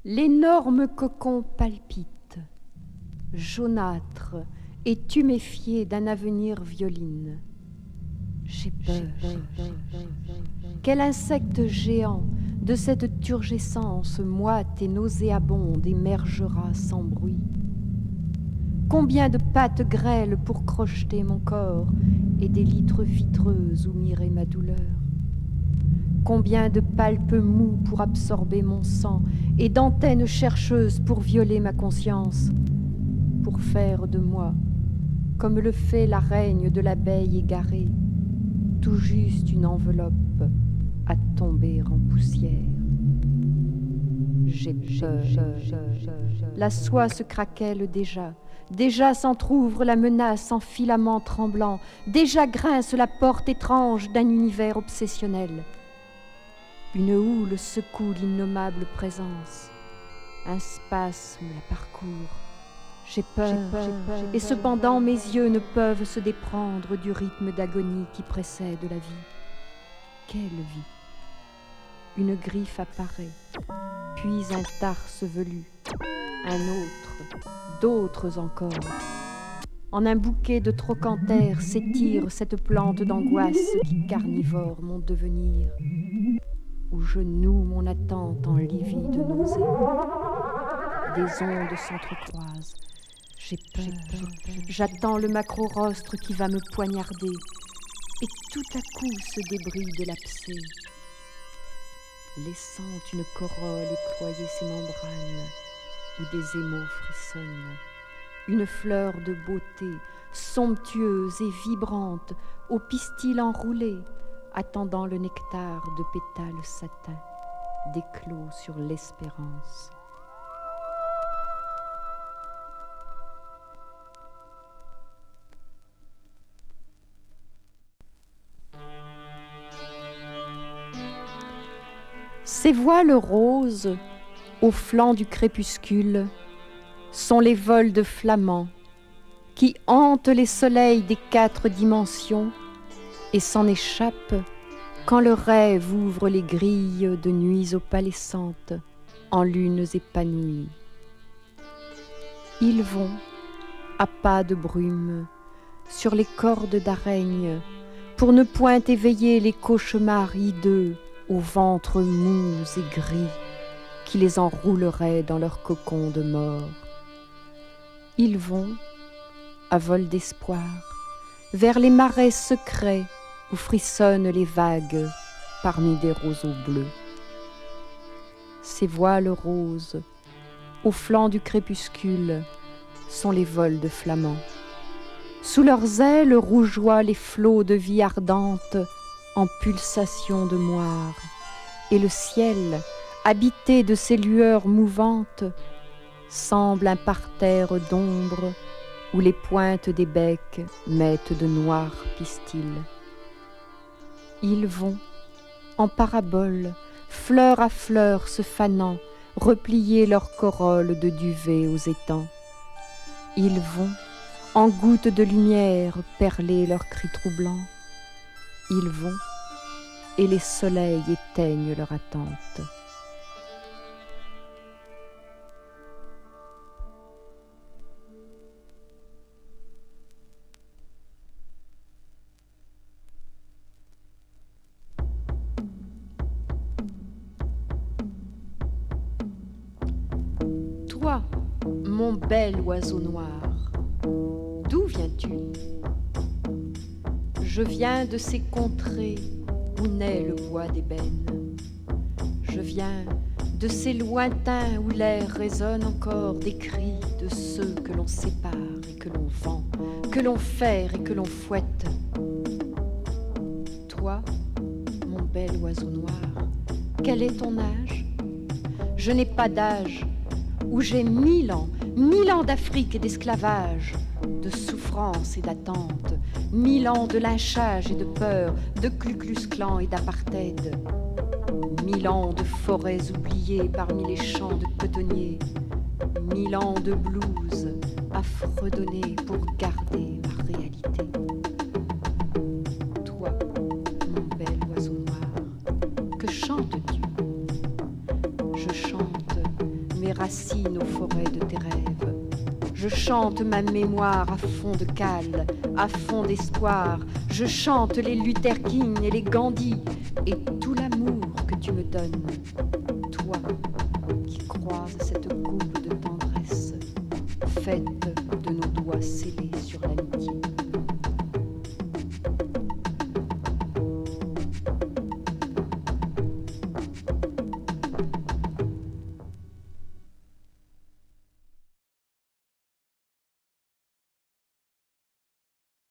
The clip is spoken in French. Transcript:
L'énorme cocon palpite, jaunâtre et tuméfié d'un avenir violine. J'ai peur. Quel insecte géant de cette turgescence moite et nauséabonde émergera sans bruit? Combien de pattes grêles pour crocheter mon corps et d'élytres vitreuses où mirer ma douleur? Combien de palpes mous pour absorber mon sang et d'antennes chercheuses pour violer ma conscience, pour faire de moi, comme le fait la règne de l'abeille égarée, tout juste une enveloppe à tomber en poussière. J'ai peur. La soie se craquelle déjà s'entr'ouvre la menace en filaments tremblants, déjà grince la porte étrange d'un univers obsessionnel. Une houle secoue l'innommable présence. Un spasme la parcourt. J'ai peur. Et cependant mes yeux ne peuvent se déprendre du rythme d'agonie qui précède la vie. Quelle vie? Une griffe apparaît, puis un tarse velu, un autre, d'autres encore. En un bouquet de trochanter s'étire cette plante d'angoisse qui carnivore mon devenir, où je noue mon attente en livide nausée. Des ondes s'entrecroisent. J'ai peur. J'attends le macro-rostre qui va me poignarder. Et tout à coup se débride l'abcès, laissant une corolle éployer ses membranes, où des émaux frissonnent. Une fleur de beauté, somptueuse et vibrante, au pistil enroulé, attendant le nectar de pétales satin, d'éclos sur l'espérance. Ces voiles roses, au flanc du crépuscule, sont les vols de flammants qui hantent les soleils des 4 dimensions et s'en échappent quand le rêve ouvre les grilles de nuits opalescentes en lunes épanouies. Ils vont, à pas de brume, sur les cordes d'araigne pour ne point éveiller les cauchemars hideux au ventre mous et gris qui les enrouleraient dans leur cocon de mort. Ils vont, à vol d'espoir, vers les marais secrets où frissonnent les vagues parmi des roseaux bleus. Ces voiles roses, au flanc du crépuscule, sont les vols de flamands. Sous leurs ailes rougeoient les flots de vie ardente en pulsations de moire, et le ciel, habité de ces lueurs mouvantes, semble un parterre d'ombre où les pointes des becs mettent de noirs pistils. Ils vont, en parabole, fleur à fleur se fanant, replier leurs corolles de duvet aux étangs. Ils vont, en gouttes de lumière, perler leurs cris troublants. Ils vont, et les soleils éteignent leur attente. Toi, mon bel oiseau noir, d'où viens-tu? Je viens de ces contrées où naît le bois d'ébène. Je viens de ces lointains où l'air résonne encore des cris de ceux que l'on sépare et que l'on vend, que l'on ferre et que l'on fouette. Toi, mon bel oiseau noir, quel est ton âge? Je n'ai pas d'âge, où j'ai 1000 ans d'Afrique et d'esclavage, de souffrance et d'attente, 1000 ans de lynchage et de peur, de Ku Klux Klan et d'apartheid, 1000 ans de forêts oubliées parmi les champs de cotonniers, 1000 ans de blues à fredonner pour garder ma réalité. Toi, mon bel oiseau noir, que chantes-tu? Je chante racines aux forêts de tes rêves. Je chante ma mémoire à fond de cale, à fond d'espoir. Je chante les Luther King et les Gandhi et tout l'amour que tu me donnes. Toi qui croises cette coupe de tendresse, faite de nos doigts scellés sur la nuit.